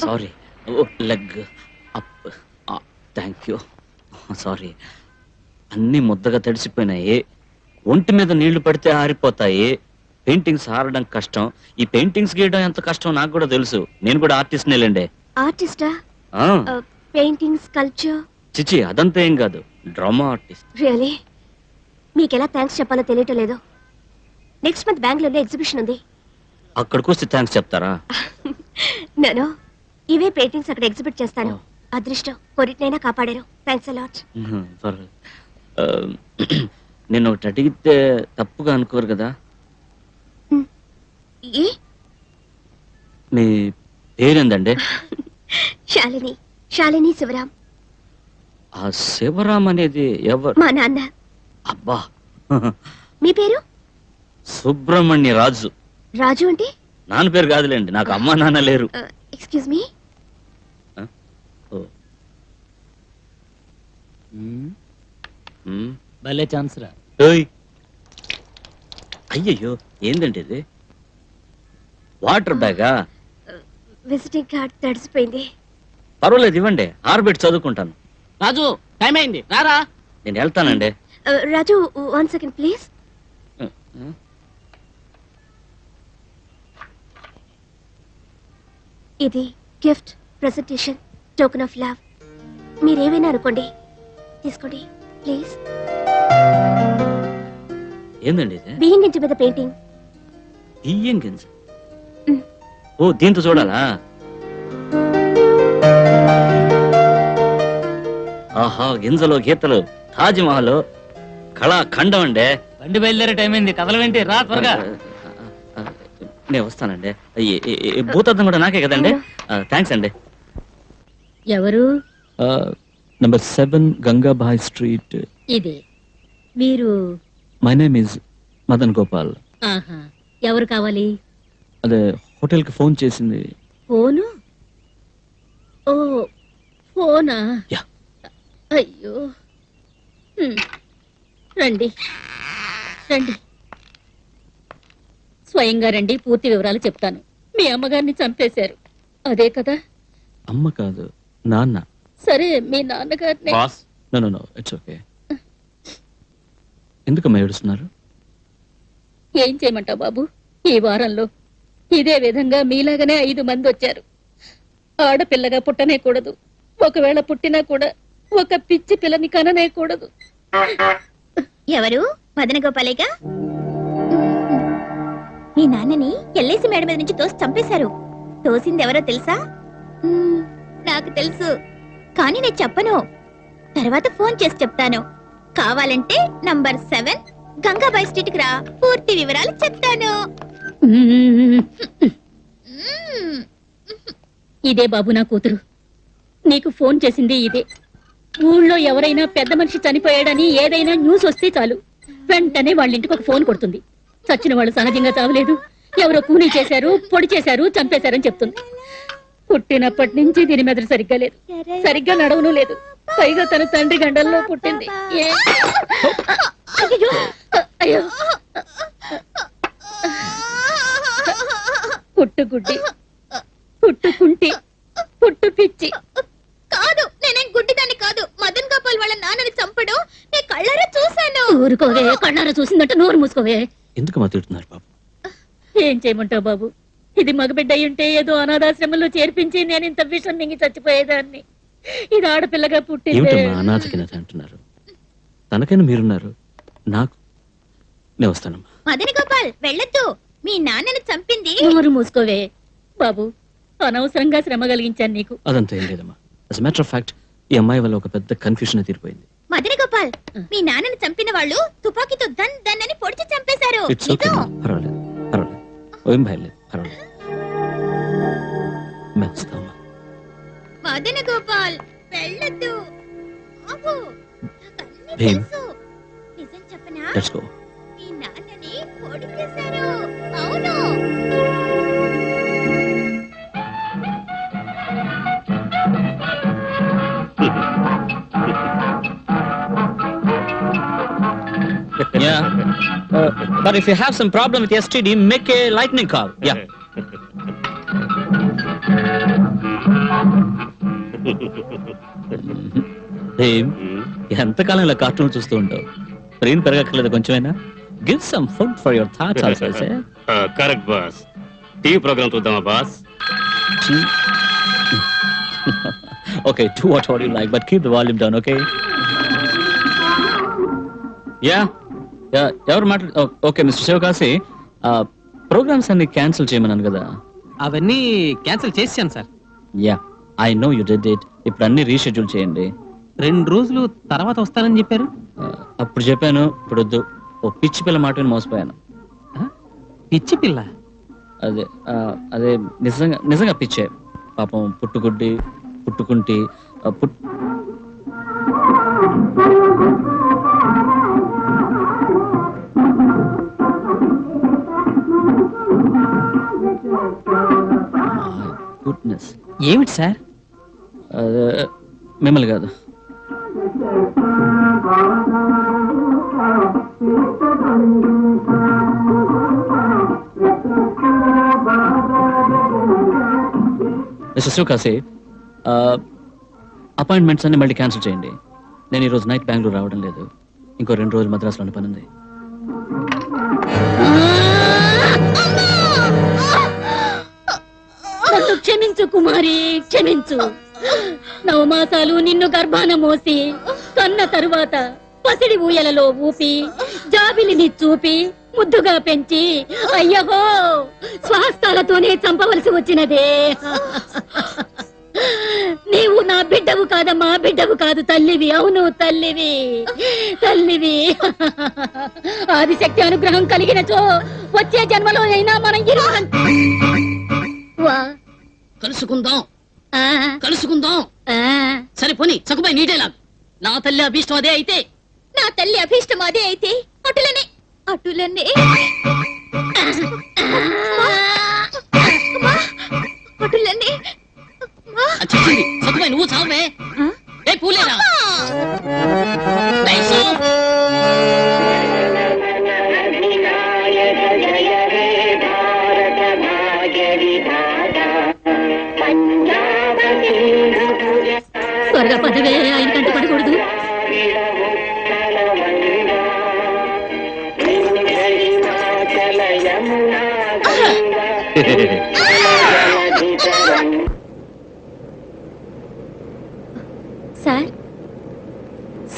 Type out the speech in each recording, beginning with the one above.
Sorry. Leg up. Thank you. Sorry. అన్నీ ముద్దగా తడిసిపోయినాయి. ఒంటి మీద నీళ్లు పడితే ఆరిపోతాయి. పెయింటింగ్స్ ఆరడం కష్టం. ఈ పెయింటింగ్స్ గీయడం ఎంత కష్టం నాకు కూడా తెలుసు. నేను కూడా ఆర్టిస్ట్ నేలండి. ఆర్టిస్టా? Painting, sculpture? చిచి, అదంతా ఏం కాదు. Drama artist. రియలీ? మీకెలా థ్యాంక్స్ చెప్పాలో తెలియటం లేదు. నెక్స్ట్ మంత్ బెంగళూరులో ఎగ్జిబిషన్ ఉంది. అక్కడికి వస్తే థ్యాంక్స్ చెప్తారా? నేను ఇవే పెయింటింగ్స్ అక్కడ ఎగ్జిబిట్ చేస్తాను. అదృష్టం కొరిటినైనా కాపాడారు. Thanks a lot. నేను ఒకటి అడిగితే తప్పుగా అనుకోరు కదా? మీ పేరేందండి? శాలిని. శాలిని శివరాం. ఆ శివరాం అనేది ఎవరు? మా నాన్న. అబ్బా. మీ పేరు? సుబ్రహ్మణ్య రాజు. రాజు అంటే? నాన్న పేరు కాదులేండి, నాకు అమ్మా నాన్న లేరు. Excuse me. భలే ఛాన్స్ రా. అయ్యయ్యో, ఏందండి ఇది? వాటర్ బ్యాగా? విజిటింగ్ కార్డ్ తడిసిపోయింది. పర్వాలేదు, ఇవ్వండి. ఆర్బిట్ చదువుకుంటాను. రాజు, టైం అయింది, రారా. నేను వెళ్తానండి. రాజు, 1 సెకండ్ ప్లీజ్. ఇది gift, presentation, token of love. మీరేమైనా అనుకోండి, తీసుకోండి ప్లీజ్. ఏందండి ఇది? బియ్యం గింజ మీద పెయింటింగ్. బియ్యం గింజ? ఓ, దీంతో చూడాలా? ఆహా, గింజలో గీతలు, తాజ్ మహల్, కళాఖండం అండి. బండి బయలుదేరే టైం అయింది, కదలవేంటి, రా త్వరగా. నేను వస్తానండి. భూతద్దం కూడా నాకే కదండి. థ్యాంక్స్ అండి. ఎవరు? Number 7 Gangabai street. ఇదే. మీరు? My name is Madan Gopal. ఆహా, ఎవరు కావాలి? అదే, హోటల్ కి ఫోన్ చేసింది. ఫోను? ఓ, ఫోనా? యా. అయ్యో, రండి రండి, స్వయంగా రండి, పూర్తి వివరాలు చెప్తాను. మీ అమ్మగారిని చంపేశారు, అదే కదా? అమ్మ కాదు, నాన్న. సరే, మీ నాన్నగారిని. No, it's okay. ఎందుకమ్మా ఏడుస్తున్నారు? ఏం చేయమంటావు బాబు, ఈ వారంలో ఇదే విధంగా మీలాగానే 5 మంది వచ్చారు. ఆడపిల్లగా పుట్టనే కూడదు, ఒకవేళ పుట్టినా కూడా ఒక పిచ్చి పిల్లని కననే కూడదు. ఎవరు? మదన గోపాలేగా? మీ నాన్నని ఎల్ఐసి మేడ మీద నుంచి తోసి చంపేశారు. తోసింది ఎవరో తెలుసా? నాకు తెలుసు, కానీ నేను చెప్పను. తర్వాత ఫోన్ చేసి చెప్తాను. కావాలంటే నంబర్ 7 గంగాబాయ్ స్ట్రీట్ కి రా, పూర్తి వివరాలు చెప్తాను. ఇదే బాబు నా కూతురు, నీకు ఫోన్ చేసింది ఇదే. ఊళ్ళో ఎవరైనా పెద్ద మనిషి చనిపోయాడని ఏదైనా న్యూస్ వస్తే చాలు, వెంటనే వాళ్ళ ఇంటికి ఒక ఫోన్ కొడుతుంది. చచ్చిన వాళ్ళు సహజంగా చావలేదు, ఎవరో కూనీ చేశారు, పొడి చేశారు, చంపేశారని చెప్తుంది. పుట్టినప్పటి నుంచి దీని మెదడు సరిగ్గా లేదు, సరిగ్గా నడవను లేదు. పైగా తన తండ్రి గండల్లో పుట్టింది. అయ్యో, పుట్టుగుడ్డి, పుట్టుకుంటి, పుట్టు పిచ్చి. కాదు, నేనేం గుడ్డిదాన్ని కాదు. మదన్ గోపాల్ వాళ్ళ నాన్నని చంపడం నీ కళ్ళారా చూశాను. ఊరుకోవే, కళ్ళారా చూసిందంటే నోరు మూసుకోవే. ఎందుకు మాట్లాడుతున్నారు బాబు? ఏం చేయమంటావు బాబు, ఇది మగబిడ్డ ఉంటే ఏదో అనాథాశ్రమంలో చేర్పించి నేను ఇంత విషం మింగి చచ్చిపోయేదాన్ని. ఇది ఆడపిల్లగా పుట్టింది. అనాథకినది అంటున్నారు. తనకైనా మీరున్నారు, నాకు. నేను వస్తానమ్మా. మదన్ గోపాల్ వెళ్ళొద్దు, మీ నాన్నని చంపింది. నోరు మూసుకోవే బాబు, అనవసరంగా శ్రమ కలిగించాను నీకు. అదంతా ఏం లేదమ్మా. as a matter of fact, ఈ అమ్మాయి వల్ల ఒక పెద్ద కన్ఫ్యూషన్ తీరిపోయింది. మదన్ గోపాల్, మీ నాన్నని చంపిన వాళ్ళు తుపాకీతో దన్ అని పొడిచి చంపేశారు. ఇట్స్ ఓకే, పర్వాలేదు పర్వాలేదు, ఏం భయం లేదు, పర్వాలేదు. మెచ్చుతామా? మదన్ గోపాల్ వెళ్ళొద్దు. ఆగు, నాకన్నీ భీమ్. తెలుసు. నిజం చెప్పనా? Let's go. మీ నాన్నని పొడి చేశారు. అవును. Yeah. But if you have some problem with STD, make a lightning call. Yeah. ఏం ఎంతకాలం ఇలా కార్టూన్ చూస్తూ ఉంటావు? బ్రెయిన్ పెరగక్కర్లేదు కొంచెమైనా? Give some food for your thoughts also. Correct boss. TV program చూద్దామా boss? Okay, do whatever you like, but keep the volume down, okay? Yeah. ఎవరు మాట్లాడు? ఓకే మిస్టర్ శివకాశి, ప్రోగ్రామ్స్ అన్ని క్యాన్సిల్ చేయమన్నాను కదా. అవన్నీ క్యాన్సిల్ చేసాను sir. Yeah, I know you did it. ఇప్పుడు అన్ని reschedule చేయండి. 2 రోజులు తర్వాత వస్తానని చెప్పారు. అప్పుడు చెప్పాను, ఇప్పుడు వద్దు. ఓ పిచ్చి పిల్ల మాట విని మోసపోయాను. పిచ్చి పిల్ల? అదే నిజంగా పిచ్చే. పాపం పుట్టుకుంటి గుడ్నెస్. ఏమిటి సార్? మిమ్మల్ని కాదు. మిస్టర్ శివకాశి, అపాయింట్మెంట్స్ అన్ని మళ్ళీ క్యాన్సిల్ చేయండి. నేను ఈరోజు నైట్ బెంగళూరు రావడం లేదు. ఇంకో 2 రోజులు మద్రాసులోని పని ఉంది. నన్ను క్షమించు కుమారి, క్షమించు. 9 మాసాలు నిన్ను గర్భాన మోసి కన్న తరువాత పసిడి ఊయలలో ఊపి జాబిలిని చూపి ముద్దుగా పెంచి అయ్యహో స్వహస్తాలతోనే చంపవలసి వచ్చినదే. నీవు నా బిడ్డవు కాదమ్మా, బిడ్డవు కాదు, తల్లివి. అవును, తల్లివి. ఆదిశక్తి అనుగ్రహం కలిగినచో వచ్చే జన్మలో అయినా మనం కలుసుకుందాం. సరే పోనీ, చకుబాయి నీటేలా. నా తల్లి అభీష్టం అదే అయితే, నా తల్లి అభీష్టం అదే అయితే అటులనే చెప్పింది చకుబాయి. నువ్వు చావే. ఏ పూలేరా? త్వరగా పదవే, ఆయన కంట పడకూడదు.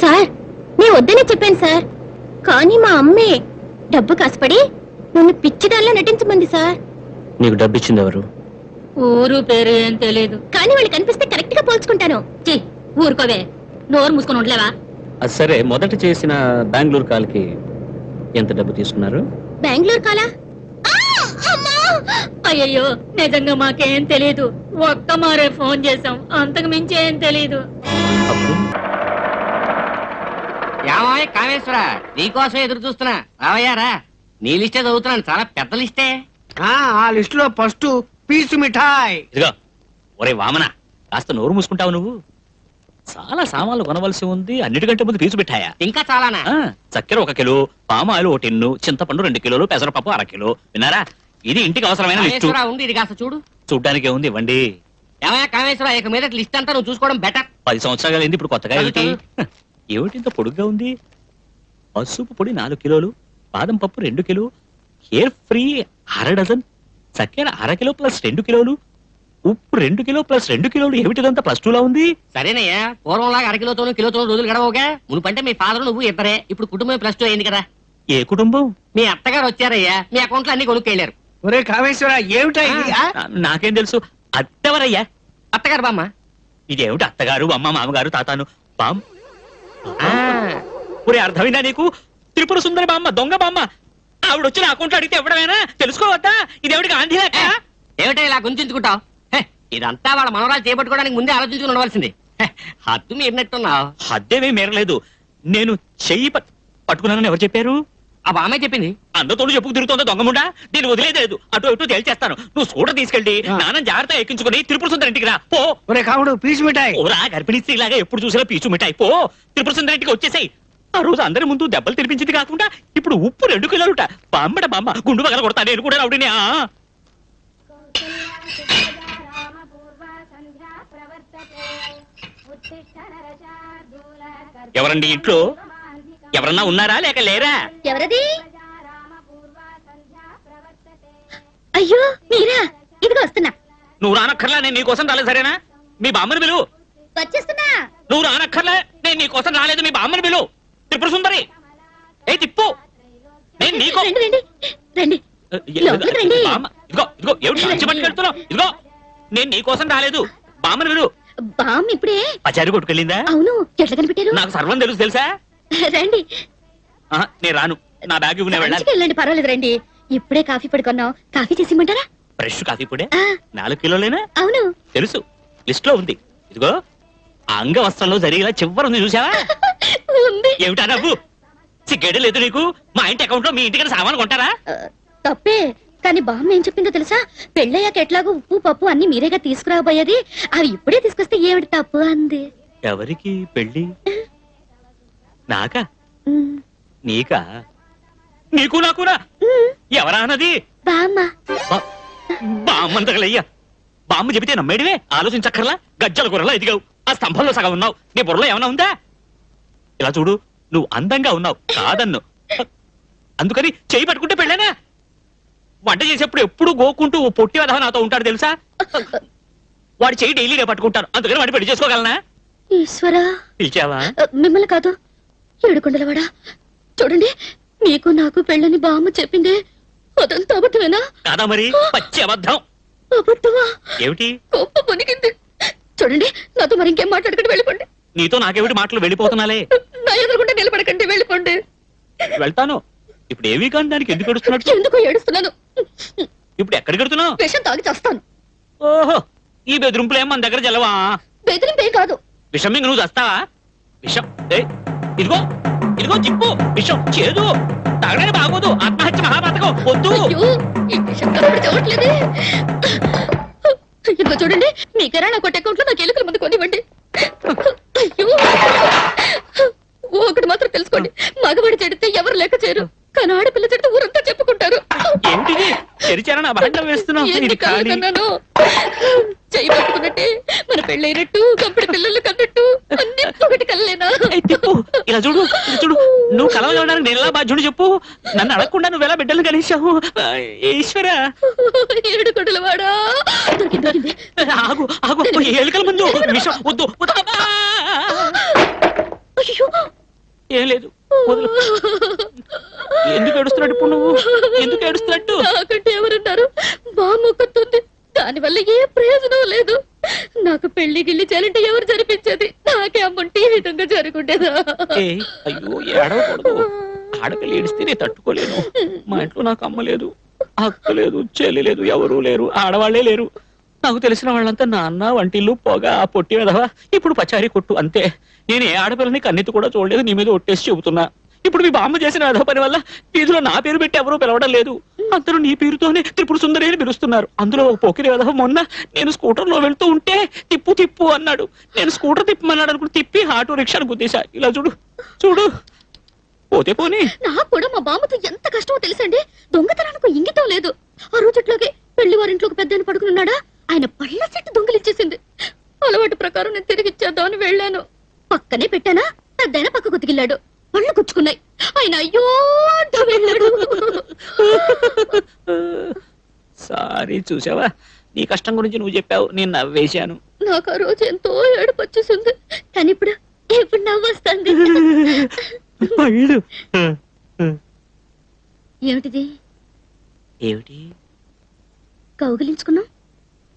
సార్, నేను వద్దనే చెప్పాను సార్. కానీ మా అమ్మే డబ్బు కాసుపడి నన్ను పిచ్చిదానిలో నటించమంది సార్. నీకు డబ్బు ఇచ్చింది ఎవరు? ఊరు పేరు ఏం తెలియదు. కానీ వాళ్ళు కనిపిస్తే కరెక్ట్ గా పోల్చుకుంటాను. ఊరుకోవే, నోరు మూసుకొని ఉండలేవా? సరే, మొదట చేసిన బెంగళూరు కాల్కి ఎంత డబ్బు తీసుకున్నారు? బెంగళూరు కాలా? అయ్యయ్యో, నిజంగా మాకేం తెలియదు. ఒక్క మారే ఫోన్ చేసాం, అంతకు మించి ఏం తెలీదు. ఏమాయ్ కామేశ్వర, నీకోసం ఎదురు చూస్తున్నా. రావయ్యారా? నీ లిస్టే చదువుతున్నాను, చాలా పెద్ద లిస్టే. ఆ లిస్ట్ లో ఫస్ట్ పీచు మిఠాయి. ఇదిగో ఒరే వామన, కాస్త నోరు మూసుకుంటావు నువ్వు. చాలా సామాన్లు కొనవలసి ఉంది, అన్నిటికంటే ముందు పీచు మిఠాయా? ఇంకా చాలానా? చక్కెర 1 కిలో, పామాయిల్ 1 టిన్ను, చింతపండు 2 కిలోలు, పెసరపప్పు 1/2 కిలో. విన్నారా? ఇది ఇంటికి అవసరమైన లిస్టు. కామేశ్వర ఉంది, ఇది కాస్త చూడు. చూడ్డానికే ఉంది, ఇవ్వండి. ఏమయ్యా కామేశ్వర, ఇక మీద లిస్ట్ అంతా నువ్వు చూసుకోవడం బెటర్. 10 సంవత్సరాలు అయింది, ఇప్పుడు కొత్తగా ఏమిటి? ఏమిటి ఇంత పొడుగ్గా ఉంది? పసుపు పొడి 4 కిలోలు, బాదం పప్పు 2 కిలో, హెయిర్ ఫ్రీ 1/2 డజన్, చక్కెర 1/2 కిలో ప్లస్ 2 కిలోలు, ఉప్పు 2 కిలో ప్లస్ 2 కిలోలు. ఏమిటిదంతా ప్లస్ 2లా ఉంది? సరేనయ్యా, పూర్వంలాగా 1/2 కిలోతోనూ కిలోతోనూ రోజులు గడవగా. మునుపంటే మీ ఫాదర్ నువ్వు ఇద్దరే, ఇప్పుడు కుటుంబం ప్లస్ 2 అయింది కదా. ఏ కుటుంబం? మీ అత్తగారు వచ్చారయ్యా, మీ అకౌంట్లో అన్ని కొనుక్కెళ్ళారు. ఒరే కామేశ్వర, ఏమిటా ఇది? నాకేం తెలుసు? అత్తెవరయ్యా? అత్తగారు బామ్మ. ఇదేమిటి అత్తగారు, అమ్మ, మామగారు, తాతాను, బామ్? ఒరే, అర్థమైందా నీకు? త్రిపుర సుందరి బామ్మ, దొంగ బామ్మ. ఆవిడ వచ్చి నా అకౌంట్లో అడిగితే ఇవ్వడమేనా? తెలుసుకోవద్దా? ఇదేమిటి గాంధీ లెక్క? ఏమిటో ఇలా గుంజించుకుంటావు? ఇదంతా వాళ్ళ మనవరాలు చేపట్టుకోవడానికి ముందే ఆలోచించుకుని ఉండవలసింది. హద్దు మీరినట్టున్నావు. హద్దేమీ మీరలేదు. నేను చెయ్యి పట్టుకున్నానని ఎవరు చెప్పారు? ఆ బామ్మే చెప్పింది. అందరితోనూ చెప్పుకు తిరుగుతుందా దొంగముండా? నేను వదిలేదు. అటు ఇటు తేల్చేస్తాను. నువ్వు స్కూటర్ తీసుకెళ్ళి నాన్న జాగ్రత్త ఎక్కించుకుని త్రిపుర సుందరి ఇంటికి రా. పో. ఒరే కాముడు, పీచు మిఠాయి. ఓరా గర్భిణీ స్త్రీలాగా ఎప్పుడు చూసినా పీచు మిఠాయి. పో, త్రిపుర సుందరి ఇంటికి వచ్చేసాయి. ఆ రోజు అందరి ముందు దెబ్బలు తినిపించింది కాకుండా ఇప్పుడు ఉప్పు 2 కిలోలుట. బామ్మడ బామ్మ, గుండు పగల కొడతా. నేను కూడా రౌడీనే. ఎవరండి ఇంట్లో? ఎవరన్నా ఉన్నారా లేక లేరా? ఎవరది? అయ్యో మీరా, ఇదిగో వస్తున్నా. నువ్వు రానక్కర్లా, నేను నీకోసం రాలేదు సరేనా? మీ బామ్మని పిలువు. వచ్చేస్తున్నా. నువ్వు రానక్కర్లే, నేను నీకోసం రాలేదు, మీ బామ్మని పిలువు. త్రిపుర సుందరి ఏ తిప్పు, నేను నీకో రండి రండి రండి. లోపలికి రండి. బామ్మ, ఇదిగో ఇదిగో ఏమిటి మంచి పట్టుకెళ్తున్నావు? ఇదిగో నేను నీకోసం రాలేదు, బామ్మని పిలువు. బామ్ ఇప్పుడే. పచారి కొట్టుకెళ్ళిందా? అవును, ఎట్లా కనిపెట్టారు? నాకు సర్వం తెలుసు తెలుసా? రండి. నేను రాను, నా బ్యాగ్ ఇవ్వు, నేను వెళ్ళాలి. మంచిగా వెళ్ళండి, పర్వాలేదు రండి. ఇప్పుడే కాఫీ పడుకున్నాం, కాఫీ చేసిమంటారా? ఫ్రెష్ కాఫీ పొడే ఆ, 4 కిలోలేనా? అవును. తెలుసు, లిస్ట్ లో ఉంది. ఇదిగో ఆ అంగవస్త్రంలో జరిగేలా చివరి ఉంది, చూసావా? ఉంది. ఏమిటా నవ్వు? సిగ్గేడే లేదు నీకు? మా ఇంటి అకౌంట్ లో మీ ఇంటికి సామాను కొంటారా? తప్పే, కానీ బామ్మ ఏం చెప్పిందో తెలుసా? పెళ్ళయ్యాక ఎట్లాగో ఉప్పు పప్పు అన్ని మీరేగా తీసుకురాబోయేది, అవి ఇప్పుడే తీసుకొస్తే ఏమిటి తప్పు అంది. ఎవరికి పెళ్ళి? నాకా? ఉమ్, నీకా? నీకు నాకునా? ఉమ్, ఎవరా అన్నది? బామ్మ. బామ్మంతగలయ్యా, బామ్మ చెబితే నమ్మేడివే, ఆలోచించక్కర్లా. గజ్జల కూరలా ఎదిగావు, ఆ స్తంభంలో సగం ఉన్నావు. నీ బుర్రలో ఏమైనా ఉందా? ఇలా చూడు, నువ్వు అందంగా ఉన్నావు కాదన్ను, అందుకని చేయి పట్టుకుంటే పెళ్ళానా? వంట చేసేప్పుడు ఎప్పుడు గోకుంటూ ఓ పొట్టి వదహ నాతో ఉంటాడు తెలుసా? వాడి చేయి డైలీ నేను పట్టుకుంటాను, అందుకని వాడి పెళ్లి చేసుకోగలనా? ఈశ్వరా, పిలిచావా? మిమ్మల్ని కాదు, ఏడుకొండలవాడా. చూడండి, మీకు నాకు పెళ్ళని బామ్మ చెప్పింది, అదంతా అబద్ధమేనా? కాదా మరి, పచ్చి అబద్ధం. అబద్ధమా? ఏమిటి? గొప్ప పొనిగింది. చూడండి, నాతో మరి ఇంకేం మాట్లాడకండి, వెళ్ళిపోండి. నీతో నాకేమిటి మాటలు? వెళ్ళిపోతున్నాలే. నా ఎదురుకుంటే నిలబడకండి, వెళ్ళిపోండి. వెళ్తాను. ఇప్పుడు ఏమీ కానీ దానికి ఎందుకు ఏడుస్తున్నట్టు? ఎందుకు ఏడుస్తున్నాను? ఇప్పుడు ఎక్కడికి వెళ్తున్నావు? విషం తాగి చేస్తాను. ఓహో, ఈ బెదిరింపులు ఏం మన దగ్గర జలవా? బెదిరింపేం కాదు. విషం మింగ నువ్వు చస్తావా? విషం ఇదిగో ఇదిగో తిప్పు, విషం చేదు, తాగడానికి బాగోదు, ఆత్మహత్య మహాపాతకం, వద్దు. అయ్యో, ఈ విషం కనబడి చూడట్లేదే. ఇదిగో చూడండి, మీ కిరాణా కొట్టే అకౌంట్ లో నాకు ఎలుకల మందు కొనివ్వండి. అయ్యో, ఒకటి మాత్రం తెలుసుకోండి, మగవాడి చెడితే ఎవరు లెక్క చేయరు, కానీ ఆడపిల్ల చెడితే ఊరంతా చెప్పుకుంటారు. ఏమిటిది? తెరిచారా నా బండ వేస్తున్నావు? ఎన్ని ఇది కళ్ళు ఖాళీ. కన్నాను, చెయ్యి పట్టుకున్నట్టే మన పెళ్ళైనట్టు, కంపెడి పిల్లలు కన్నట్టు, అన్ని ఒకటి కల్లేనా? ఏయ్, తిప్పు, ఇలా చూడు, ఇలా చూడు. నువ్వు కలవ చూడడానికి నేను ఎలా బాధ్యుడు చెప్పు? నన్ను అడగకుండా నువ్వు ఎలా బిడ్డలు కలిసావు? ఈశ్వర, ఏడుకొండల వాడా. దొరికింది. ఆగు ఆగు, ఎలుకల ముందు విషం వద్దు, వద్దు. అబ్బా! అయ్యో, ఏం లేదు, వదులు. ఎందుకు ఏడుస్తున్నట్టు ఇప్పుడు నువ్వు? ఎందుకు ఏడుస్తున్నట్టు? నాకంటే ఎవరున్నారు? బామ్మొక్కుతుంది, దానివల్ల ఏ ప్రయోజనం లేదు. నాకు పెళ్లి గిల్లి చేయాలంటే ఎవరు జరిపించేది? నాకే అమ్ముంటే ఈ విధంగా జరుగుండేదా? ఏయ్, అయ్యో ఏడవకూడదు. ఆడపిల్ల ఏడిస్తే నేను తట్టుకోలేను. మా ఇంట్లో నాకు అమ్మ లేదు, అక్క లేదు, చెల్లి లేదు, ఎవరూ లేరు, ఆడవాళ్లే లేరు. నాకు తెలిసిన వాళ్ళంతా నాన్న, వంటిల్లు, పొగ, ఆ పొట్టి వెధవ, ఇప్పుడు పచారీ కొట్టు, అంతే. నేను ఏ ఆడపిల్లని కన్నెత్తి కూడా చూడలేదు, నీ మీద ఒట్టేసి చెబుతున్నా. ఇప్పుడు మీ బామ్మ చేసిన వెధవ పని వల్ల వీధిలో నా పేరు పెట్టి ఎవరూ పిలవడం లేదు, అందరూ నీ పేరుతోనే త్రిపుర సుందరి అని పిలుస్తున్నారు. అందులో ఒక పోకిరి వెధవ మొన్న నేను స్కూటర్ లో వెళ్తూ ఉంటే తిప్పు తిప్పు అన్నాడు. నేను స్కూటర్ తిప్పమన్నాడు అనుకుని తిప్పి ఆటో రిక్షాను గుద్దేశా. ఇలా చూడు చూడు, పోతే పోనీ. నాకు కూడా మా బామ్మతో ఎంత కష్టమో తెలుసండి. దొంగతనానికి ఇంగితం లేదు. ఆ రోజుట్లోకి పెళ్లి వారింట్లోకి పెద్ద పడుకున్నాడా, ఆయన పళ్ళ చెట్టు దొంగలిచ్చేసింది. అలవాటు ప్రకారం నేను తిరిగి ఇచ్చేద్దామని వెళ్ళాను. పక్కనే పెట్టానా, పెద్దయినా పక్క గుతికిల్లాడు, పళ్ళు గుచ్చుకున్నాయి. ఆయన అయ్యో అంటూ వెళ్ళాడు. సారీ, చూసావా, నీ కష్టం గురించి నువ్వు చెప్పావు, నేను నవ్వేశాను. నాకు ఆ రోజు ఎంతో ఏడుపు వచ్చేసింది, కానీ ఇప్పుడు నవ్వు వస్తుంది. పళ్ళు ఏమిటిది? ఏమిటి? కౌగిలించుకున్నాం.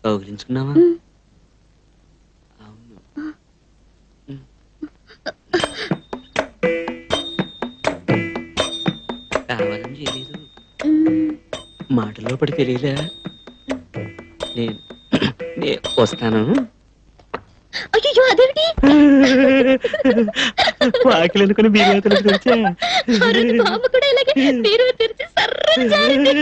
కౌగిలించుకున్నావా? అవును. కావాలని చేయలేదు, మాటలో పడి తెలియదా? నేను వస్తాను. అయ్యో, అదేమిటి? వాకిలు అనుకుని బీరువా తెరిచా. ఆ రోజు బామ్మ కూడా ఇలాగే బీరువా తెరిచి సర్రని జారింది.